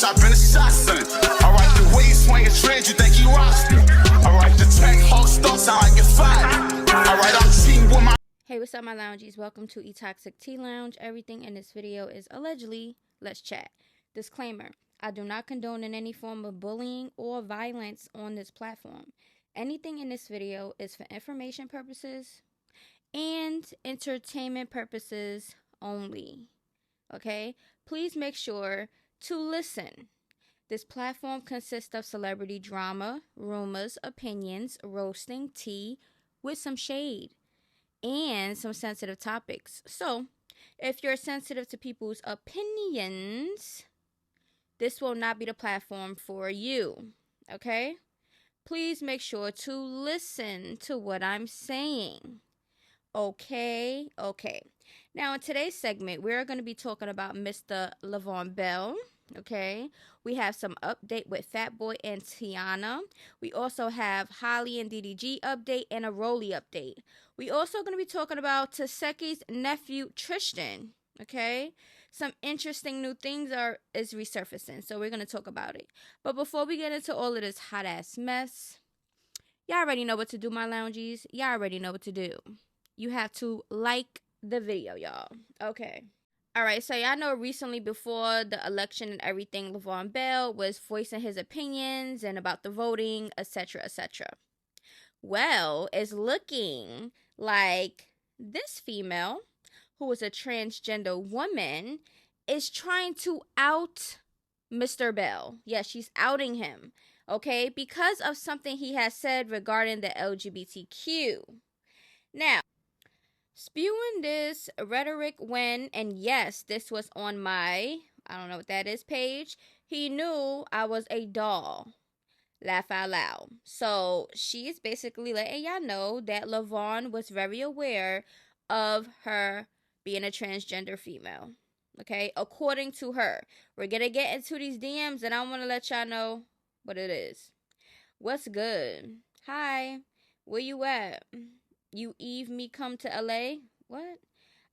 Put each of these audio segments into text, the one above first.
I've been a shot, son. Alright, the way you swing a trend, you think you roster. Alright, the track host don't sound like it's fire. Alright, I'm cheating with my. Hey, what's up, my loungies? Welcome to E-Toxic Tea Lounge. Everything in this video is allegedly. Let's chat. Disclaimer: I do not condone in any form of bullying or violence on this platform. Anything in this video is for information purposes and entertainment purposes only. Okay? Please make sure to listen. This platform consists of celebrity drama, rumors, opinions, roasting, tea with some shade, and some sensitive topics. So, if you're sensitive to people's opinions, this will not be the platform for you. Okay? Please make sure to listen to what I'm saying. Okay? Okay. Now, in today's segment, we're going to be talking about Mr. Leveon Bell. Okay? We have some update with Fatboy and Tiana. We also have Halle and DDG update and a Roelly update. We also going to be talking about Tesehki's nephew, Tristan. Okay? Some interesting new things is resurfacing, so we're going to talk about it. But before we get into all of this hot-ass mess, y'all already know what to do, my loungies. Y'all already know what to do. You have to like the video, y'all. Okay. Alright, so y'all know recently before the election and everything, Leveon Bell was voicing his opinions and about the voting, etc., etc. Well, it's looking like this female, who is a transgender woman, is trying to out Mr. Bell. Yeah, she's outing him, okay, because of something he has said regarding the LGBTQ. Now, spewing this rhetoric when, and yes, this was on my, I don't know what that is, page, he knew I was a doll. Laugh out loud. So, she is basically letting y'all know that Leveon was very aware of her being a transgender female. Okay? According to her. We're gonna get into these DMs and I want to let y'all know what it is. What's good? Hi. Where you at? You Eve me come to LA? What?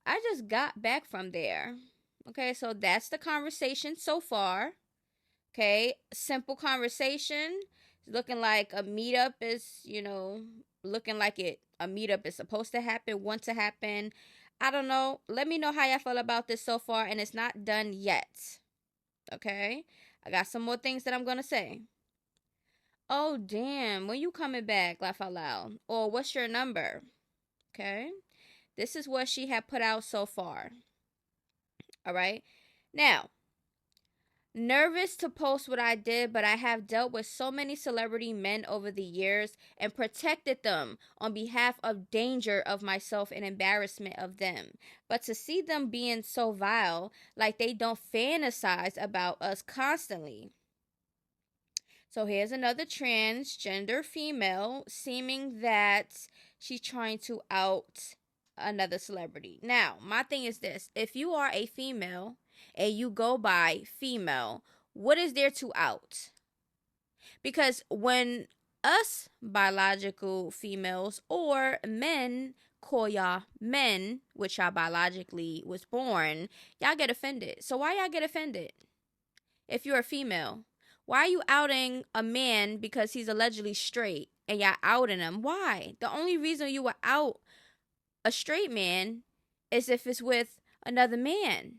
I just got back from there. Okay, so that's the conversation so far. Okay, simple conversation. Looking like a meetup is, looking like a meetup is supposed to happen, want to happen. I don't know. Let me know how y'all feel about this so far, and it's not done yet. Okay? I got some more things that I'm going to say. Oh, damn. When you coming back? Laugh out loud. Or what's your number? Okay? This is what she had put out so far. All right? Now, nervous to post what I did, but I have dealt with so many celebrity men over the years and protected them on behalf of danger of myself and embarrassment of them. But to see them being so vile, like they don't fantasize about us constantly. So here's another transgender female seeming that she's trying to out another celebrity. Now, my thing is this. If you are a female and you go by female, what is there to out? Because when us biological females or men call y'all men, which y'all biologically was born, y'all get offended. So why y'all get offended? If you're a female, why are you outing a man because he's allegedly straight and y'all outing him? Why? The only reason you would out a straight man is if it's with another man.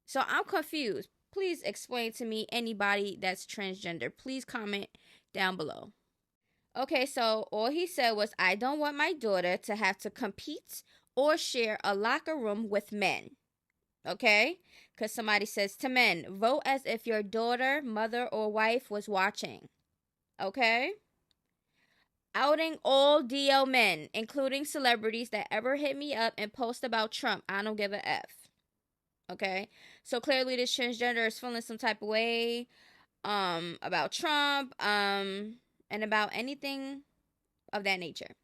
So I'm confused. Please explain to me, anybody that's transgender. Please comment down below. Okay, so all he said was, I don't want my daughter to have to compete or share a locker room with men. Okay? Because somebody says to men, vote as if your daughter, mother, or wife was watching. Okay? Outing all DL men, including celebrities that ever hit me up and post about Trump. I don't give a F. Okay? So clearly this transgender is feeling some type of way about Trump and about anything of that nature.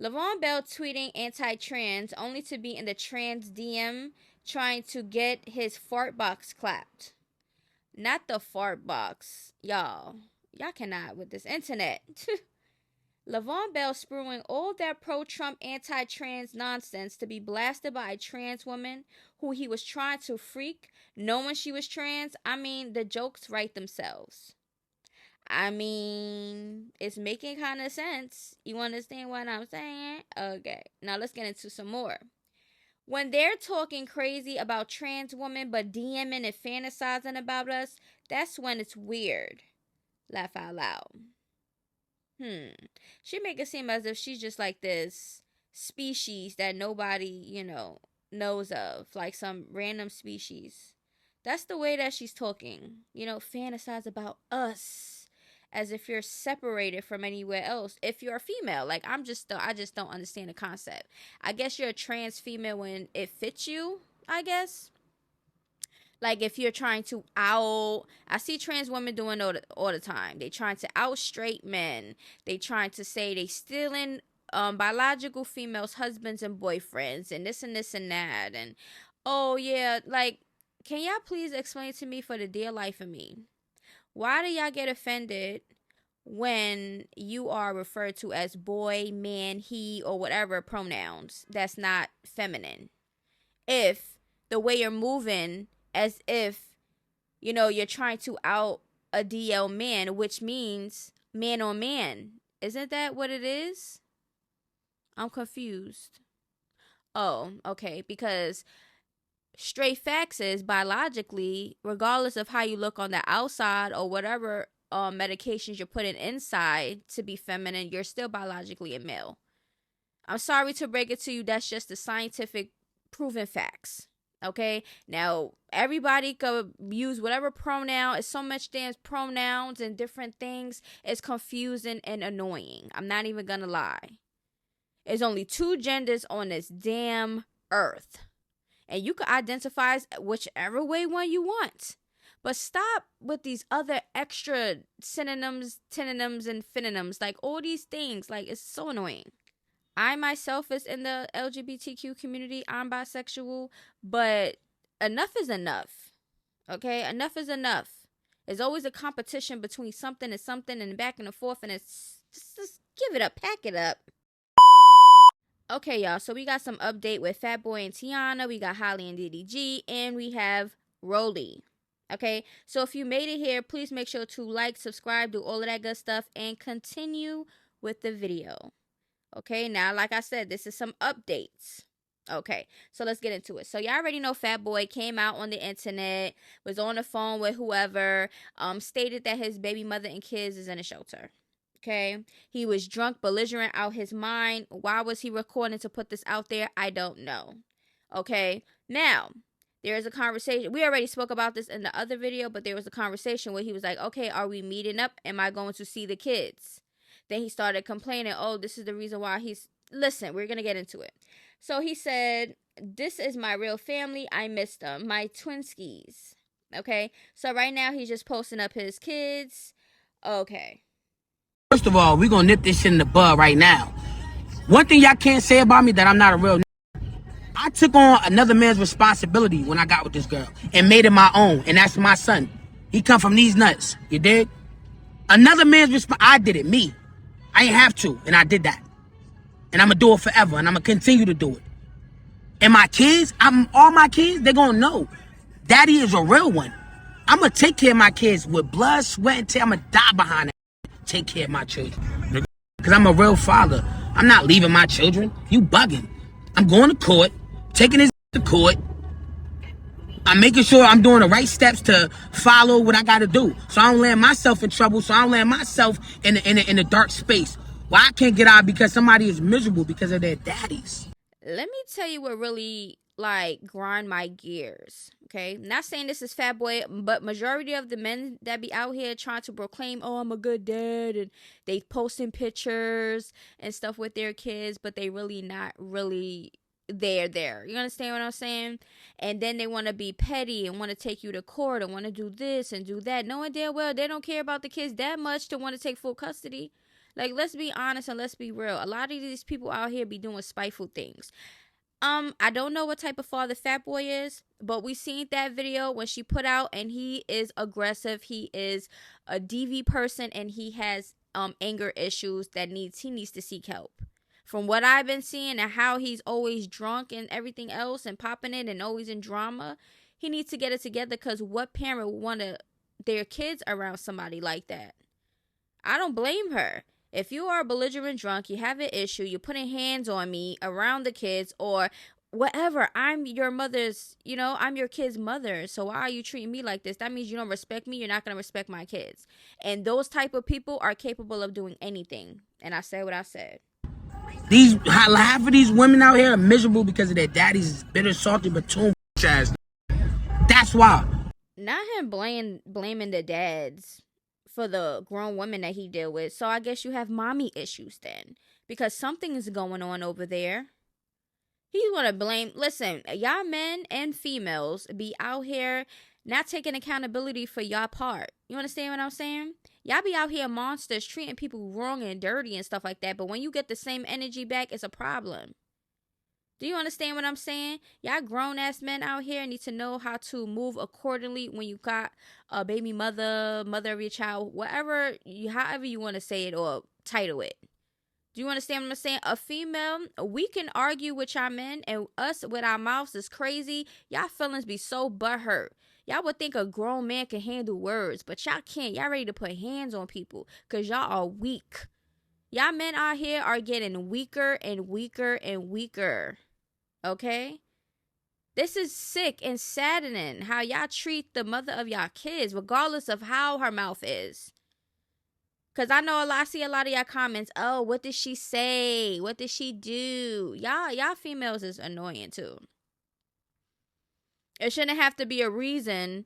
Leveon Bell tweeting anti-trans only to be in the trans DM trying to get his fart box clapped. Not the fart box. Y'all cannot with this internet. Leveon Bell spewing all that pro-Trump anti-trans nonsense to be blasted by a trans woman who he was trying to freak, knowing she was trans. I mean, the jokes write themselves. I mean, it's making kind of sense. You understand what I'm saying? Okay, now let's get into some more. When they're talking crazy about trans women but DMing and fantasizing about us, that's when it's weird. Laugh out loud. She make it seem as if she's just like this species that nobody, knows of, like some random species. That's the way that she's talking. Fantasize about us as if you're separated from anywhere else. If you're a female, like I just don't understand the concept. I guess you're a trans female when it fits you, I guess. Like if you're trying to I see trans women doing all the time. They trying to out straight men. They trying to say they stealing biological females' husbands and boyfriends and this and this and that. And oh yeah, like can y'all please explain to me for the dear life of me, why do y'all get offended when you are referred to as boy, man, he, or whatever pronouns that's not feminine? If the way you're moving as if, you're trying to out a DL man, which means man on man. Isn't that what it is? I'm confused. Oh, okay. Because straight facts is biologically, regardless of how you look on the outside or whatever medications you're putting inside to be feminine, you're still biologically a male. I'm sorry to break it to you. That's just the scientific proven facts. Okay, now everybody could use whatever pronoun. It's so much damn pronouns and different things. It's confusing and annoying. I'm not even gonna lie. There's only 2 genders on this damn earth, and you can identify whichever way one you want. But stop with these other extra synonyms, antonyms, and phononyms. Like all these things, like it's so annoying. I myself is in the LGBTQ community. I'm bisexual, but enough is enough. Okay, enough is enough. There's always a competition between something and something and back and forth, and it's just give it up, pack it up. Okay, y'all, so we got some update with Fatboy and Tiana. We got Halle and DDG, and we have Roelly. Okay, so if you made it here, please make sure to like, subscribe, do all of that good stuff, and continue with the video. Okay, now, like I said, this is some updates. Okay, so let's get into it. So y'all already know Fatboy came out on the internet, was on the phone with whoever, stated that his baby mother and kids is in a shelter. Okay, he was drunk, belligerent, out his mind. Why was he recording to put this out there? I don't know. Okay, now there is a conversation. We already spoke about this in the other video, but there was a conversation where he was like, okay, are we meeting up? Am I going to see the kids? Then he started complaining, oh, this is the reason why he's... Listen, we're going to get into it. So he said, this is my real family. I miss them. My twinskies. Okay? So right now, he's just posting up his kids. Okay. First of all, we're going to nip this shit in the bud right now. One thing y'all can't say about me that I'm not a real... I took on another man's responsibility when I got with this girl and made it my own. And that's my son. He come from these nuts. You dig? Another man's I did it. Me. I ain't have to, and I did that. And I'm going to do it forever, and I'm going to continue to do it. And my kids, all my kids, they're going to know. Daddy is a real one. I'm going to take care of my kids with blood, sweat, and tears. I'm going to die behind it. Take care of my children. Because I'm a real father. I'm not leaving my children. You bugging. I'm going to court, taking his to court. I'm making sure I'm doing the right steps to follow what I got to do, so I don't land myself in trouble, so I don't land myself in a dark space where I can't get out because somebody is miserable because of their daddies. Let me tell you what really, like, grind my gears, okay? Not saying this is Fatboy, but majority of the men that be out here trying to proclaim, oh, I'm a good dad, and they posting pictures and stuff with their kids, but they really not really... there. You understand what I'm saying? And then they want to be petty and want to take you to court and want to do this and do that, knowing damn well they don't care about the kids that much to want to take full custody. Like, let's be honest and let's be real. A lot of these people out here be doing spiteful things. I don't know what type of father Fatboy is, but we seen that video when she put out, and he is aggressive. He is a DV person, and he has anger issues that he needs to seek help. From what I've been seeing and how he's always drunk and everything else and popping it and always in drama, he needs to get it together, because what parent would want their kids around somebody like that? I don't blame her. If you are a belligerent drunk, you have an issue, you're putting hands on me around the kids or whatever, I'm your mother's, I'm your kid's mother, so why are you treating me like this? That means you don't respect me, you're not going to respect my kids. And those type of people are capable of doing anything. And I said what I said. Half of these women out here are miserable because of their daddy's bitter, salty, batoon ass. That's why. Not him blaming the dads for the grown women that he deal with. So I guess you have mommy issues then, because something is going on over there. He's gonna blame. Listen, y'all men and females be out here not taking accountability for y'all part. You understand what I'm saying? Y'all be out here monsters, treating people wrong and dirty and stuff like that. But when you get the same energy back, it's a problem. Do you understand what I'm saying? Y'all grown-ass men out here need to know how to move accordingly when you got a baby mother of your child, however you want to say it or title it. Do you understand what I'm saying? A female, we can argue with y'all men, and us with our mouths is crazy. Y'all feelings be so butthurt. Y'all would think a grown man can handle words, but y'all can't. Y'all ready to put hands on people because y'all are weak. Y'all men out here are getting weaker and weaker and weaker. Okay? This is sick and saddening how y'all treat the mother of y'all kids, regardless of how her mouth is. Because I see a lot of y'all comments, oh, what did she say? What did she do? Y'all females is annoying too. It shouldn't have to be a reason,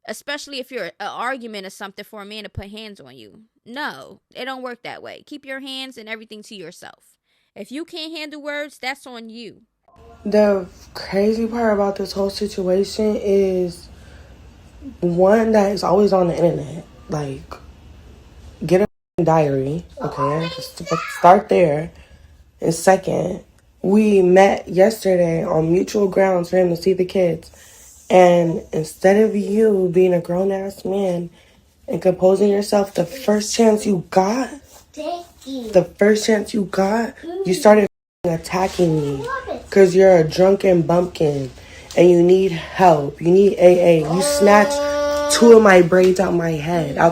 especially if you're an argument or something, for a man to put hands on you. No, it don't work that way. Keep your hands and everything to yourself. If you can't handle words, that's on you. The crazy part about this whole situation is, one, that is always on the internet. Like, get a diary, okay? Just start there. And second, we met yesterday on mutual grounds for him to see the kids. And instead of you being a grown-ass man and composing yourself the first chance you got, you started attacking me because you're a drunken bumpkin and you need help. You need AA. You snatched 2 of my braids out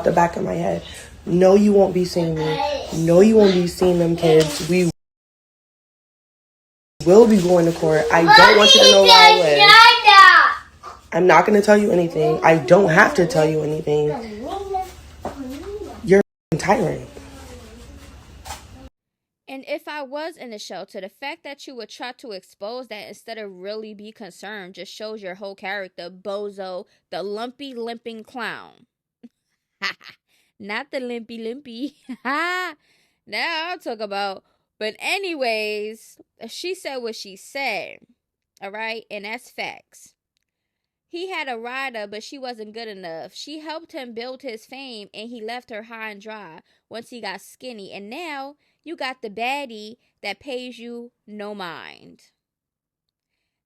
the back of my head. No, you won't be seeing me. No, you won't be seeing them kids. We will be going to court. I don't want you to know where I live. I'm not going to tell you anything. I don't have to tell you anything. You're a tyrant. And if I was in a shelter, the fact that you would try to expose that instead of really be concerned just shows your whole character, bozo, the lumpy, limping clown. Not the limpy. Now I'll talk about. But anyways, she said what she said. All right? And that's facts. He had a rider, but she wasn't good enough. She helped him build his fame, and he left her high and dry once he got skinny. And now you got the baddie that pays you no mind.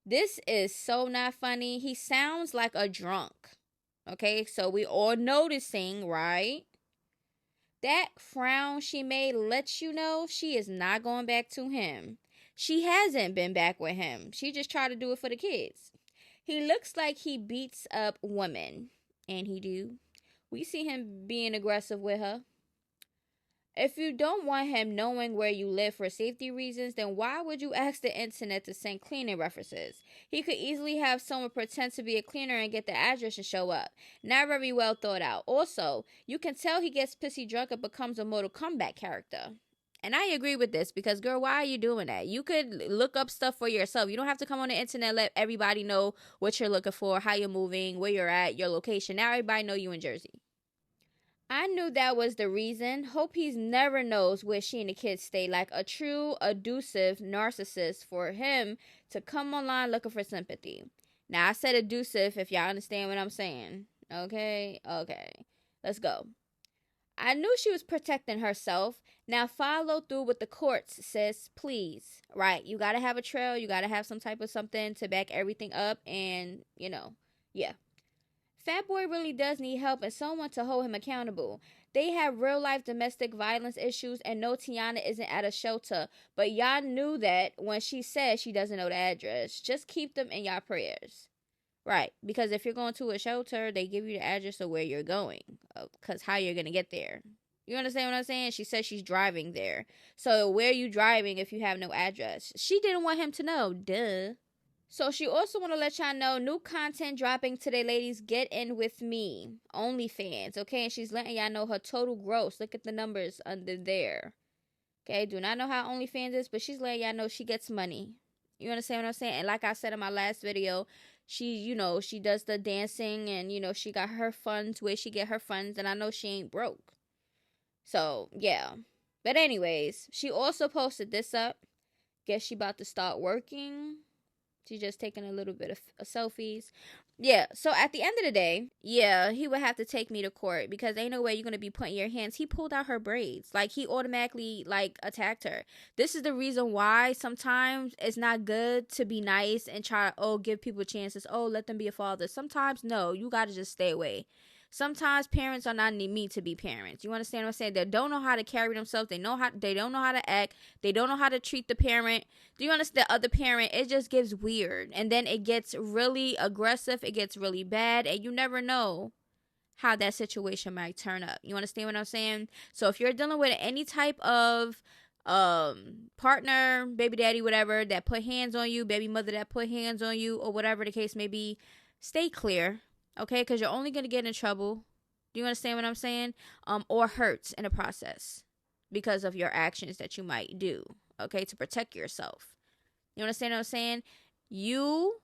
This is so not funny. He sounds like a drunk. Okay, so we all noticing, right? That frown she made lets you know she is not going back to him. She hasn't been back with him. She just tried to do it for the kids. He looks like he beats up women. And he do. We see him being aggressive with her. If you don't want him knowing where you live for safety reasons, then why would you ask the internet to send cleaning references? He could easily have someone pretend to be a cleaner and get the address and show up. Not very well thought out. Also, you can tell he gets pissy drunk and becomes a Mortal Kombat character. And I agree with this because, girl, why are you doing that? You could look up stuff for yourself. You don't have to come on the internet and let everybody know what you're looking for, how you're moving, where you're at, your location. Now everybody know you in Jersey. I knew that was the reason. Hope he never knows where she and the kids stay, like a true abusive narcissist, for him to come online looking for sympathy. Now, I said abusive if y'all understand what I'm saying. Okay. Let's go. I knew she was protecting herself. Now follow through with the courts, sis, please. Right, you gotta have a trail. You gotta have some type of something to back everything up and, yeah. Fatboy really does need help and someone to hold him accountable. They have real life domestic violence issues, and no, Tiana isn't at a shelter. But y'all knew that when she said she doesn't know the address. Just keep them in y'all prayers. Right, because if you're going to a shelter, they give you the address of where you're going, because how you're going to get there. You understand what I'm saying? She says she's driving there. So where are you driving if you have no address? She didn't want him to know. Duh. So she also want to let y'all know new content dropping today, ladies. Get in with me. OnlyFans, okay? And she's letting y'all know her total gross. Look at the numbers under there. Okay, do not know how OnlyFans is, but she's letting y'all know she gets money. You understand what I'm saying? And like I said in my last video, she does the dancing and, she got her funds where she get her funds. And I know she ain't broke. So, yeah. But anyways, she also posted this up. Guess she about to start working. She's just taking a little bit of selfies. Yeah, so at the end of the day, yeah, he would have to take me to court because ain't no way you're going to be putting your hands. He pulled out her braids. Like, he automatically, attacked her. This is the reason why sometimes it's not good to be nice and try to, give people chances. Let them be a father. Sometimes, no, you got to just stay away. Sometimes parents are not meant to be parents. You understand what I'm saying? They don't know how to carry themselves. They don't know how to act. They don't know how to treat the parent. Do you understand? The other parent, it just gets weird. And then it gets really aggressive. It gets really bad. And you never know how that situation might turn up. You understand what I'm saying? So if you're dealing with any type of partner, baby daddy, whatever, that put hands on you, baby mother that put hands on you, or whatever the case may be, stay clear. Okay, because you're only going to get in trouble. Do you understand what I'm saying? Or hurts in the process because of your actions that you might do. Okay, to protect yourself. You understand what I'm saying? You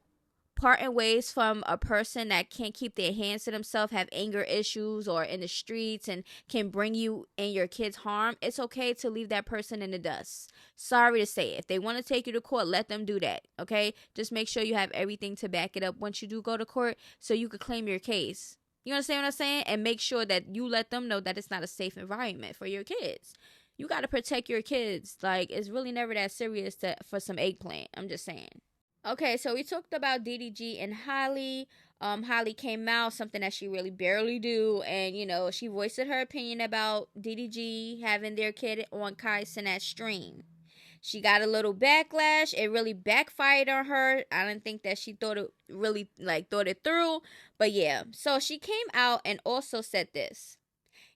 parting ways from a person that can't keep their hands to themselves, have anger issues, or in the streets and can bring you and your kids harm, it's okay to leave that person in the dust. Sorry to say, if they want to take you to court, let them do that, okay? Just make sure you have everything to back it up once you do go to court so you could claim your case. You understand what I'm saying? And make sure that you let them know that it's not a safe environment for your kids. You got to protect your kids. Like, it's really never that serious for some eggplant. I'm just saying. Okay, so we talked about DDG and Halle. Halle came out, something that she really barely do. And, she voiced her opinion about DDG having their kid on Kai Cenat's stream. She got a little backlash. It really backfired on her. I don't think that she thought it through. But yeah, so she came out and also said this.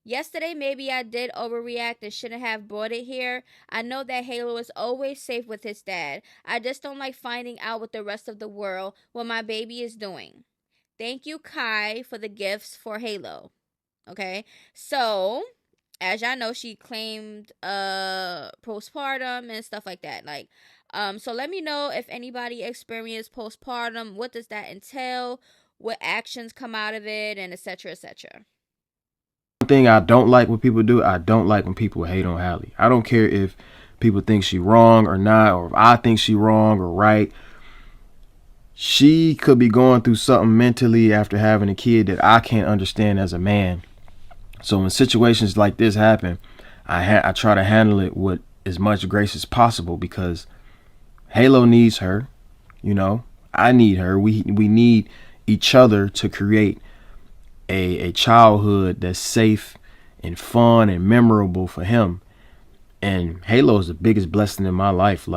Yesterday, maybe I did overreact and shouldn't have brought it here. I know that Halo is always safe with his dad. I just don't like finding out with the rest of the world what my baby is doing. Thank you, Kai, for the gifts for Halo. Okay, so as y'all know, she claimed postpartum and stuff like that. So let me know if anybody experienced postpartum. What does that entail? What actions come out of it, and etc. etc. Thing I don't like when people do, I don't like when people hate on Halle. I don't care if people think she wrong or not, or if I think she wrong or right. She could be going through something mentally after having a kid that I can't understand as a man. So when situations like this happen, I try to handle it with as much grace as possible because Halo needs her. I need her. We need each other to create a childhood that's safe and fun and memorable for him. And Halo is the biggest blessing in my life.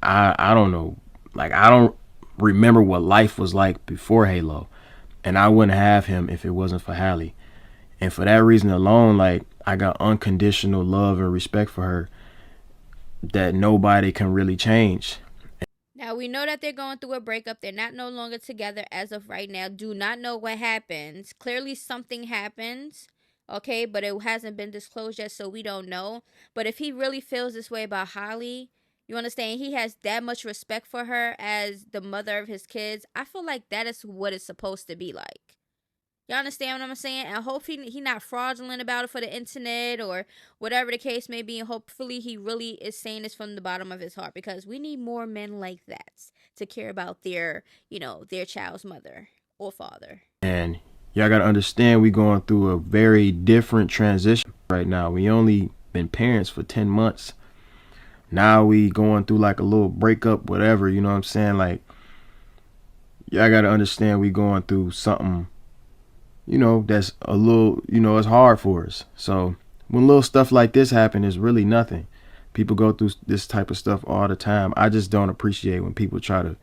I don't know. I don't remember what life was like before Halo. And I wouldn't have him if it wasn't for Halle. And for that reason alone, I got unconditional love and respect for her that nobody can really change. Now, we know that they're going through a breakup. They're not no longer together as of right now. Do not know what happens. Clearly, something happens, okay? But it hasn't been disclosed yet, so we don't know. But if he really feels this way about Halle, you understand, he has that much respect for her as the mother of his kids. I feel like that is what it's supposed to be like. Y'all understand what I'm saying? And hopefully he not fraudulent about it for the internet or whatever the case may be. And hopefully he really is saying this from the bottom of his heart because we need more men like that to care about their child's mother or father. And y'all got to understand we going through a very different transition right now. We only been parents for 10 months. Now we going through a little breakup, whatever, you know what I'm saying? Y'all got to understand we going through something that's a little, it's hard for us. So when little stuff like this happen, it's really nothing. People go through this type of stuff all the time. I just don't appreciate when people try to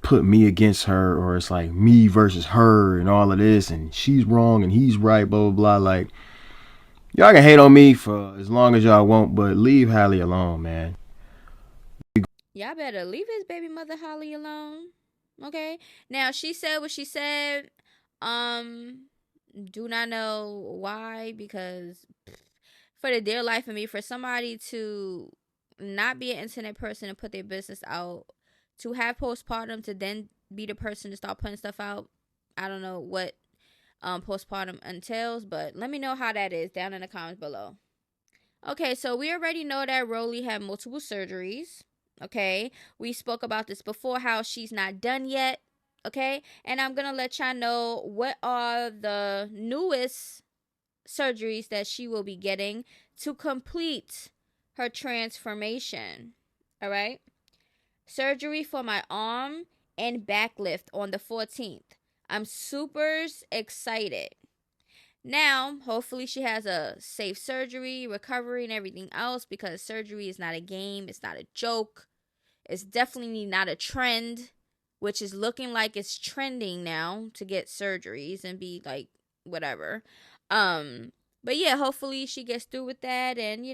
put me against her, or it's like me versus her and all of this, and she's wrong and he's right, blah, blah, blah. Like, y'all can hate on me for as long as y'all want, but leave Halle alone, man. Y'all better leave his baby mother Halle alone. Okay? Now, she said what she said. Do not know why, because for the dear life of me, for somebody to not be an internet person and put their business out, to have postpartum, to then be the person to start putting stuff out, I don't know what postpartum entails, but let me know how that is down in the comments below. Okay, so we already know that Roelly had multiple surgeries. Okay, we spoke about this before, how she's not done yet. Okay, and I'm gonna let y'all know what are the newest surgeries that she will be getting to complete her transformation. All right, surgery for my arm and back lift on the 14th. I'm super excited. Now, hopefully she has a safe surgery, recovery, and everything else, because surgery is not a game. It's not a joke. It's definitely not a trend, which is looking like it's trending now to get surgeries and be like whatever. But yeah, hopefully she gets through with that and,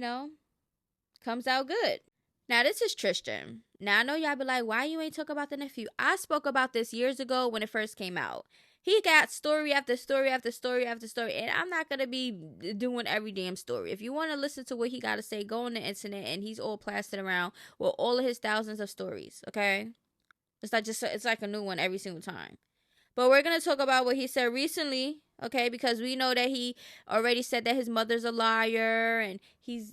comes out good. Now, this is Tristian. Now, I know y'all be like, why you ain't talk about the nephew? I spoke about this years ago when it first came out. He got story after story after story after story, and I'm not going to be doing every damn story. If you want to listen to what he got to say, go on the internet, and he's all plastered around with all of his thousands of stories, okay? It's like a new one every single time. But we're going to talk about what he said recently, okay? Because we know that he already said that his mother's a liar, and he's,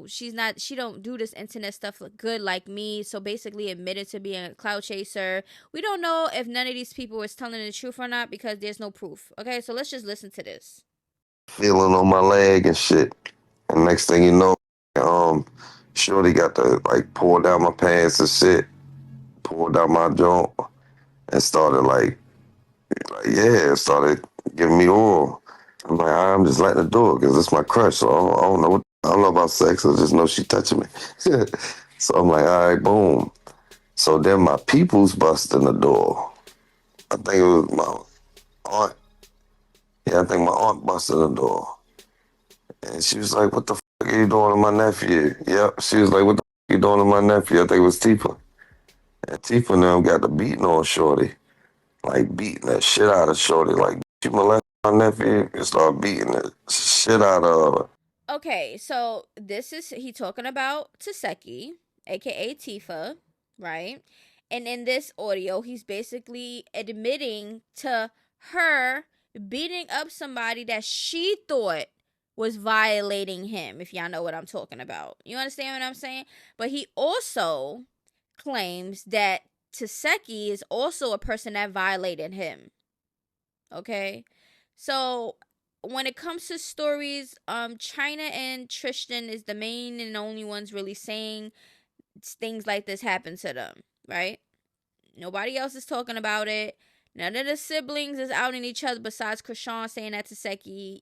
she don't do this internet stuff good like me. So basically admitted to being a clout chaser. We don't know if none of these people was telling the truth or not, because there's no proof. Okay, so let's just listen to this. Feeling on my leg and shit. And next thing you know, Shorty got to pull down my pants and shit, pulled down my joint, and started started giving me oral. I'm like, I'm just letting her do it because it's my crush. So I don't know about sex. I just know she touching me. So I'm like, all right, boom. So then my peoples bust in the door. I think it was my aunt. Yeah, I think my aunt busted in the door. And she was like, what the fuck are you doing to my nephew? Yep. She was like, what the fuck are you doing to my nephew? I think it was Tifa. And Tifa and them got the beating on Shorty. Like beating the shit out of Shorty. Like, she molested my nephew and started beating the shit out of her. Okay, so this is he talking about Tesehki, aka Tifa, right? And in this audio, he's basically admitting to her beating up somebody that she thought was violating him, if y'all know what I'm talking about. You understand what I'm saying? But he also claims that Tesehki is also a person that violated him. Okay? So when it comes to stories, China and Tristan is the main and only ones really saying things like this happen to them, right? Nobody else is talking about it. None of the siblings is outing each other besides Krishan saying that to Tesehki,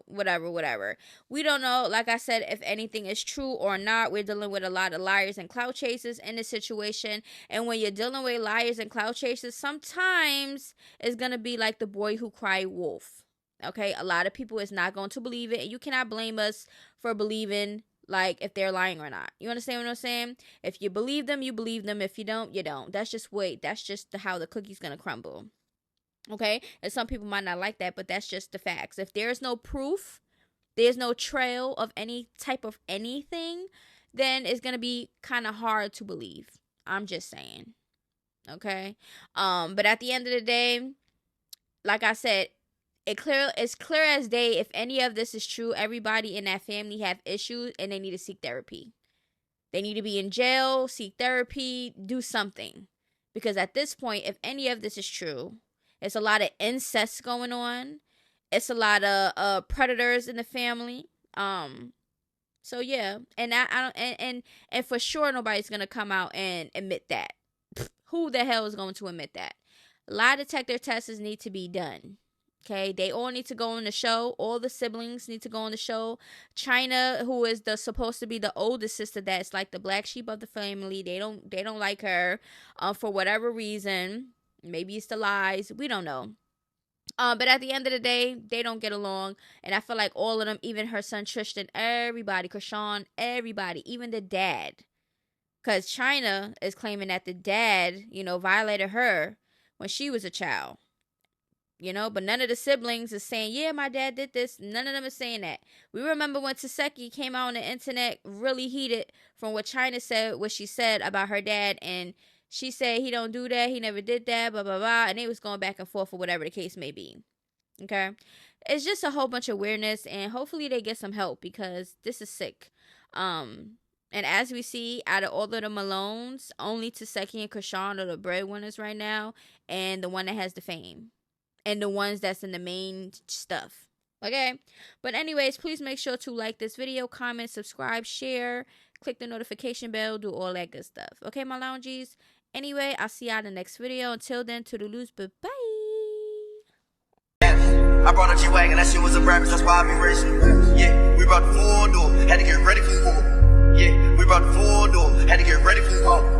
whatever. We don't know, like I said, if anything is true or not. We're dealing with a lot of liars and clout chasers in this situation. And when you're dealing with liars and clout chasers, sometimes it's going to be like the boy who cried wolf. Okay, a lot of people is not going to believe it. And you cannot blame us for believing if they're lying or not. You understand what I'm saying? If you believe them, you believe them. If you don't, you don't. That's just how the cookie's gonna crumble. Okay? And some people might not like that, but that's just the facts. If there's no proof, there's no trail of any type of anything, then it's gonna be kind of hard to believe. I'm just saying. Okay? But at the end of the day, like I said, it's clear as day. If any of this is true, everybody in that family have issues and they need to seek therapy. They need to be in jail, seek therapy, do something. Because at this point, if any of this is true, it's a lot of incest going on. It's a lot of predators in the family. So yeah, and I don't and for sure nobody's gonna come out and admit that. Who the hell is going to admit that? Lie detector tests need to be done. Okay, they all need to go on the show. All the siblings need to go on the show. China, who is supposed to be the oldest sister, that's like the black sheep of the family. They don't like her, for whatever reason. Maybe it's the lies. We don't know. But at the end of the day, they don't get along, and I feel like all of them, even her son Tristan, everybody, Krishan, everybody, even the dad, because China is claiming that the dad, violated her when she was a child. But none of the siblings is saying, yeah, my dad did this. None of them is saying that. We remember when Tesehki came out on the internet really heated from what China said, what she said about her dad. And she said he don't do that. He never did that, blah, blah, blah. And they was going back and forth or whatever the case may be. Okay. It's just a whole bunch of weirdness. And hopefully they get some help because this is sick. And as we see, out of all of the Malones, only Tesehki and Krishan are the breadwinners right now. And the one that has the fame. And the ones that's in the main stuff. Okay? But anyways, please make sure to like this video, comment, subscribe, share, click the notification bell, do all that good stuff. Okay, my loungies? Anyway, I'll see y'all in the next video. Until then, toodaloos, bye-bye. I brought a G-Wagon, that shit was a rabbit, that's why I be racing. Yeah, we brought the full door, had to get ready for war. Yeah, we brought the full door, had to get ready for war.